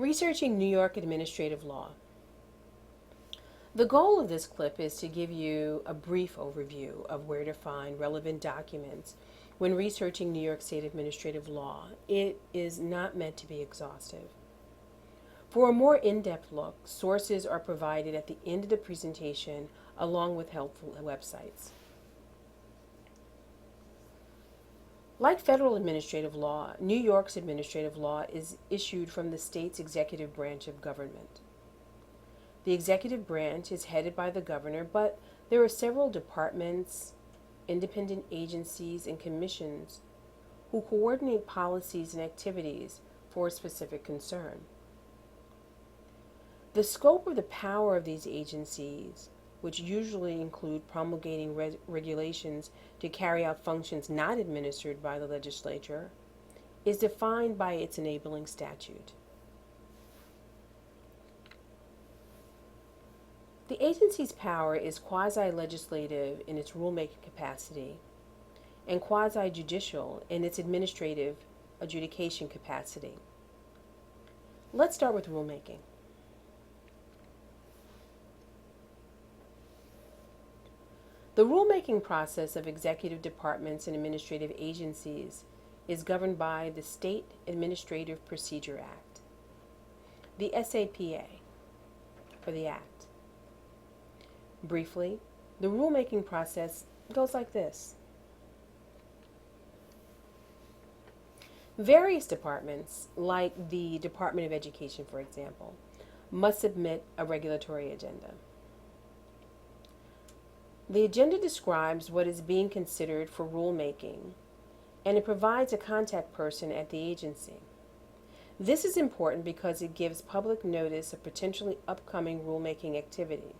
Researching New York administrative law. The goal of this clip is to give you a brief overview of where to find relevant documents when researching New York State administrative law. It is not meant to be exhaustive. For a more in-depth look, sources are provided at the end of the presentation along with helpful websites. Like federal administrative law, New York's administrative law is issued from the state's executive branch of government. The executive branch is headed by the governor, but there are several departments, independent agencies, and commissions who coordinate policies and activities for a specific concern. The scope of the power of these agencies, which usually include promulgating regulations to carry out functions not administered by the legislature, is defined by its enabling statute. The agency's power is quasi-legislative in its rulemaking capacity and quasi-judicial in its administrative adjudication capacity. Let's start with rulemaking. The rulemaking process of executive departments and administrative agencies is governed by the State Administrative Procedure Act, the SAPA, for the Act. Briefly, the rulemaking process goes like this. Various departments, like the Department of Education, for example, must submit a regulatory agenda. The agenda describes what is being considered for rulemaking, and it provides a contact person at the agency. This is important because it gives public notice of potentially upcoming rulemaking activity.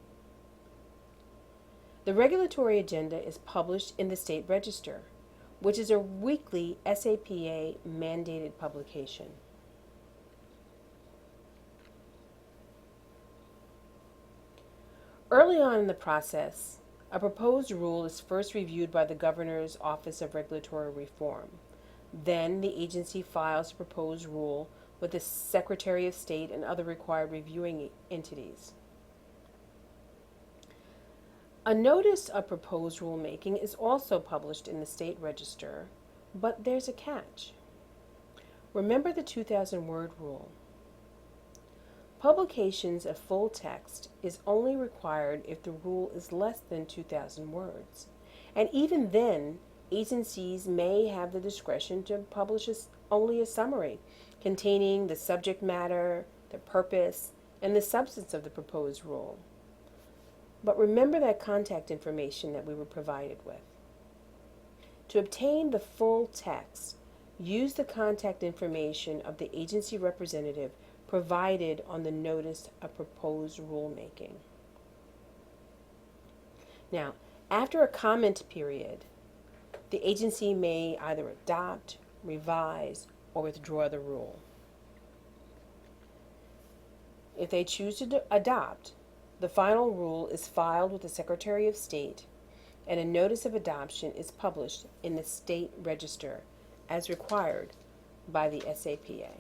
The regulatory agenda is published in the State Register, which is a weekly SAPA mandated publication. Early on in the process, a proposed rule is first reviewed by the Governor's Office of Regulatory Reform. Then the agency files a proposed rule with the Secretary of State and other required reviewing entities. A notice of proposed rulemaking is also published in the State Register, but there's a catch. Remember the 2,000-word rule. Publications of full text is only required if the rule is less than 2,000 words. And even then, agencies may have the discretion to publish only a summary containing the subject matter, the purpose, and the substance of the proposed rule. But remember that contact information that we were provided with. To obtain the full text, use the contact information of the agency representative provided on the notice of proposed rulemaking. Now, after a comment period, the agency may either adopt, revise, or withdraw the rule. If they choose to adopt, the final rule is filed with the Secretary of State, and a notice of adoption is published in the State Register as required by the SAPA.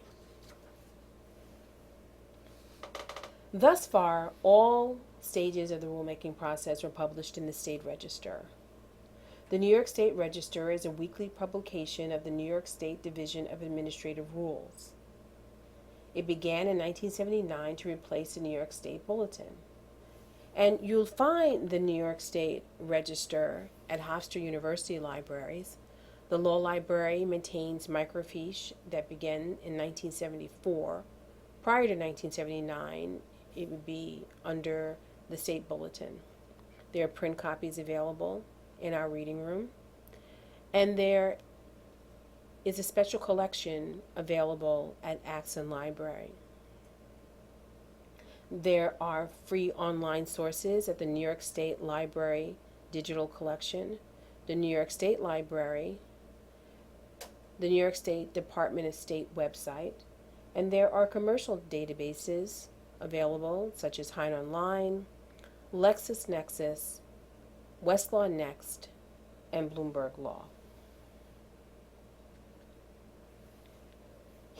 Thus far, all stages of the rulemaking process were published in the State Register. The New York State Register is a weekly publication of the New York State Division of Administrative Rules. It began in 1979 to replace the New York State Bulletin. And you'll find the New York State Register at Hofstra University libraries. The Law Library maintains microfiche that began in 1974. Prior to 1979, it would be under the State Bulletin. There are print copies available in our reading room. And there is a special collection available at Axon Library. There are free online sources at the New York State Library Digital Collection, the New York State Library, the New York State Department of State website, and there are commercial databases available such as Hein Online, LexisNexis, Westlaw Next, and Bloomberg Law.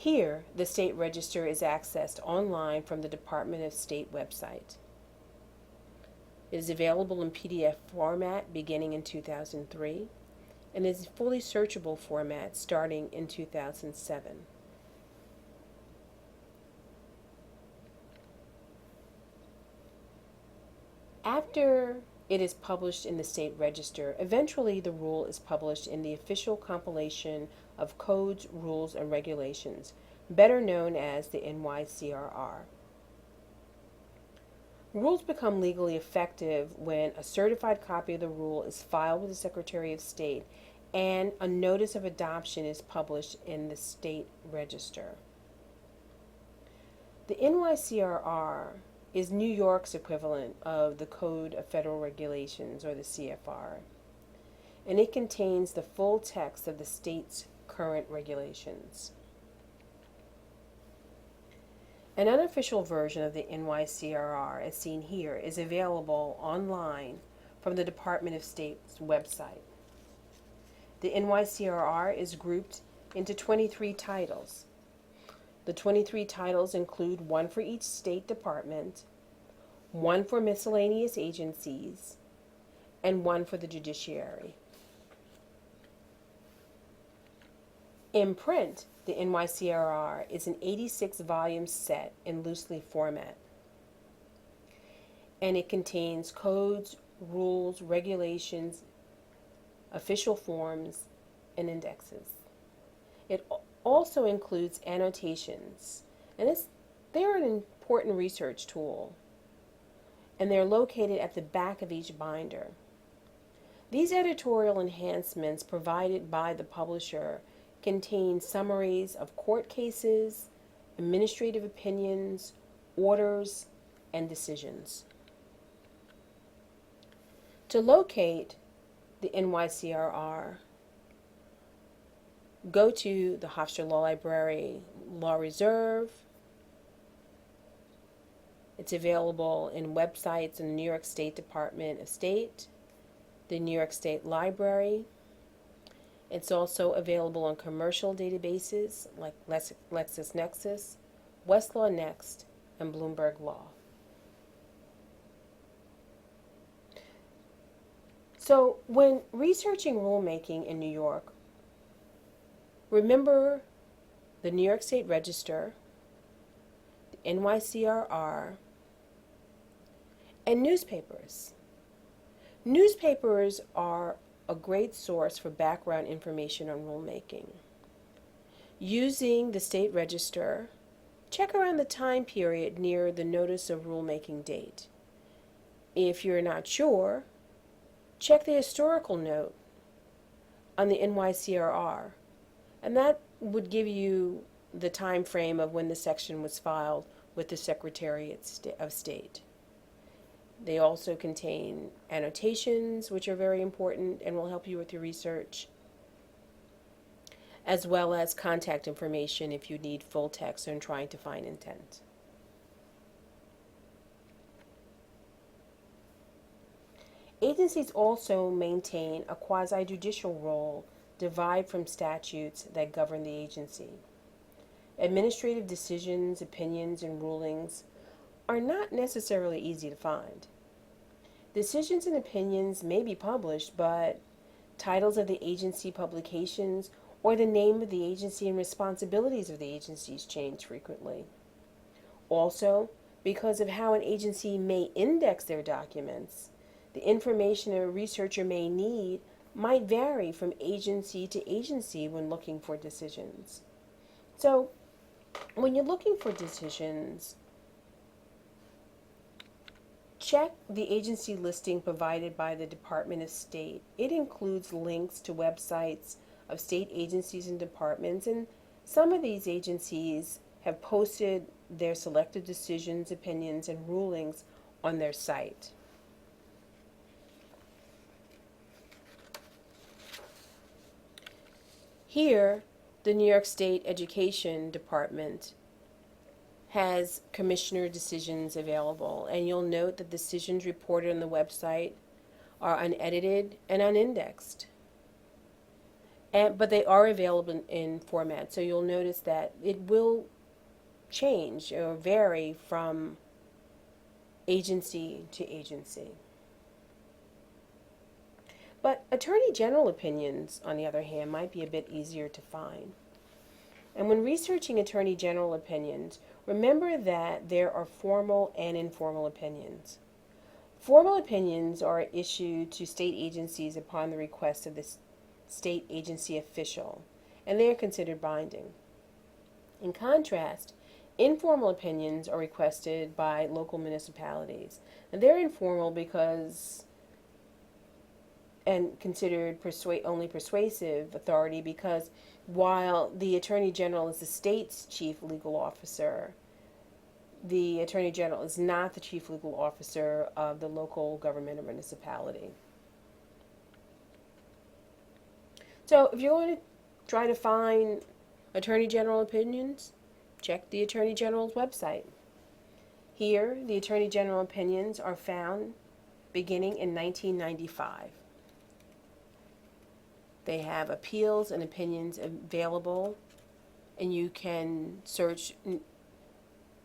Here, the state register is accessed online from the Department of State website. It is available in PDF format beginning in 2003 and is fully searchable format starting in 2007. After it is published in the state register, eventually the rule is published in the official compilation of codes, rules, and regulations, better known as the NYCRR. Rules become legally effective when a certified copy of the rule is filed with the Secretary of State and a notice of adoption is published in the state register. The NYCRR is New York's equivalent of the Code of Federal Regulations, or the CFR, and it contains the full text of the state's current regulations. An unofficial version of the NYCRR, as seen here, is available online from the Department of State's website. The NYCRR is grouped into 23 titles. The 23 titles include one for each state department, one for miscellaneous agencies, and one for the judiciary. In print, the NYCRR is an 86-volume set in loose-leaf format, and it contains codes, rules, regulations, official forms, and indexes. It also includes annotations, and they're an important research tool, and they're located at the back of each binder. These editorial enhancements provided by the publisher contain summaries of court cases, administrative opinions, orders, and decisions. To locate the NYCRR, go to the Hofstra Law Library Law Reserve. It's available in websites in the New York State Department of State, the New York State Library. It's also available on commercial databases like LexisNexis, Westlaw Next, and Bloomberg Law. So when researching rulemaking in New York, remember the New York State Register, the NYCRR, and newspapers. Newspapers are a great source for background information on rulemaking. Using the state register, check around the time period near the notice of rulemaking date. If you're not sure, check the historical note on the NYCRR, and that would give you the time frame of when the section was filed with the Secretary of State. They also contain annotations, which are very important and will help you with your research, as well as contact information if you need full text and trying to find intent. Agencies also maintain a quasi-judicial role derived from statutes that govern the agency. Administrative decisions, opinions, and rulings are not necessarily easy to find. Decisions and opinions may be published, but titles of the agency publications or the name of the agency and responsibilities of the agencies change frequently. Also, because of how an agency may index their documents, the information a researcher may need might vary from agency to agency when looking for decisions. So, when you're looking for decisions, check the agency listing provided by the Department of State. It includes links to websites of state agencies and departments, and some of these agencies have posted their selected decisions, opinions, and rulings on their site. Here, the New York State Education Department has commissioner decisions available, and you'll note that decisions reported on the website are unedited and unindexed. but they are available in format. So you'll notice that it will change or vary from agency to agency. But Attorney General opinions, on the other hand, might be a bit easier to find. And when researching Attorney General opinions, remember that there are formal and informal opinions. Formal opinions are issued to state agencies upon the request of the state agency official, and they are considered binding. In contrast, informal opinions are requested by local municipalities, and they're informal because and considered only persuasive authority because while the Attorney General is the state's chief legal officer, the Attorney General is not the chief legal officer of the local government or municipality. So if you're going to try to find Attorney General opinions, check the Attorney General's website. Here, the Attorney General opinions are found beginning in 1995. They have appeals and opinions available, and you can search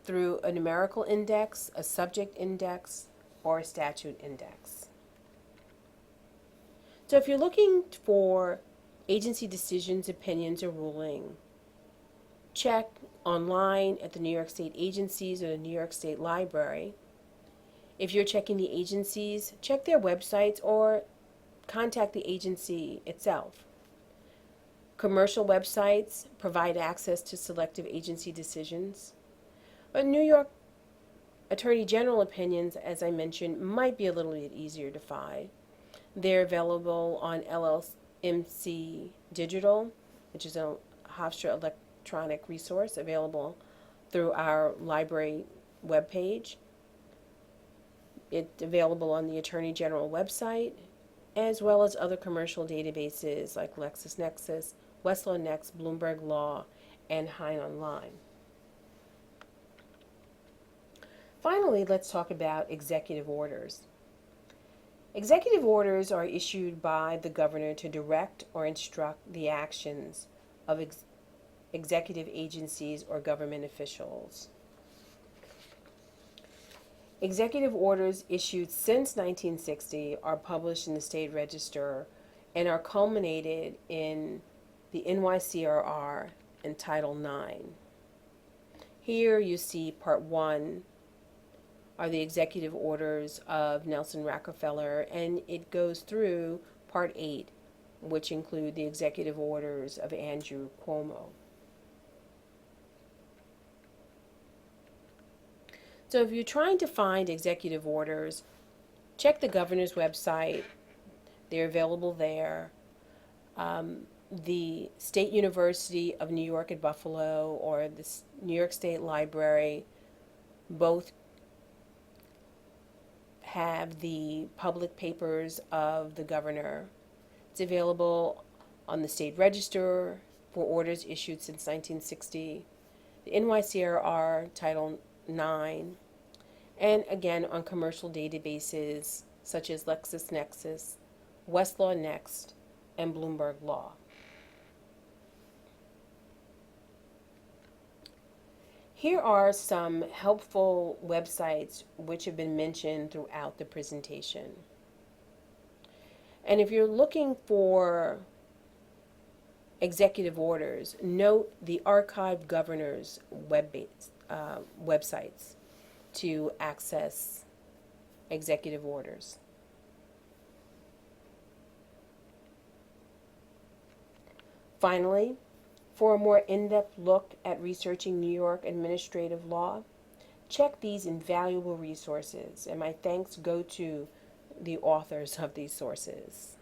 through a numerical index, a subject index, or a statute index. So if you're looking for agency decisions, opinions, or ruling, check online at the New York State agencies or the New York State Library. If you're checking the agencies, check their websites or contact the agency itself. Commercial websites provide access to selective agency decisions. But New York Attorney General opinions, as I mentioned, might be a little bit easier to find. They're available on LLMC Digital, which is a Hofstra electronic resource available through our library webpage. It's available on the Attorney General website, as well as other commercial databases like LexisNexis, Westlaw Next, Bloomberg Law, and Hein Online. Finally, let's talk about executive orders. Executive orders are issued by the governor to direct or instruct the actions of executive agencies or government officials. Executive orders issued since 1960 are published in the State Register and are culminated in the NYCRR and Title IX. Here you see Part 1 are the executive orders of Nelson Rockefeller, and it goes through Part 8, which include the executive orders of Andrew Cuomo. So if you're trying to find executive orders, check the governor's website. They're available there. The State University of New York at Buffalo or the New York State Library both have the public papers of the governor. It's available on the State Register for orders issued since 1960, the NYCRR Title IX, and again on commercial databases such as LexisNexis, Westlaw Next, and Bloomberg Law. Here are some helpful websites which have been mentioned throughout the presentation. And if you're looking for executive orders, note the archived governor's websites to access executive orders. Finally, for a more in-depth look at researching New York administrative law, check these invaluable resources, and my thanks go to the authors of these sources.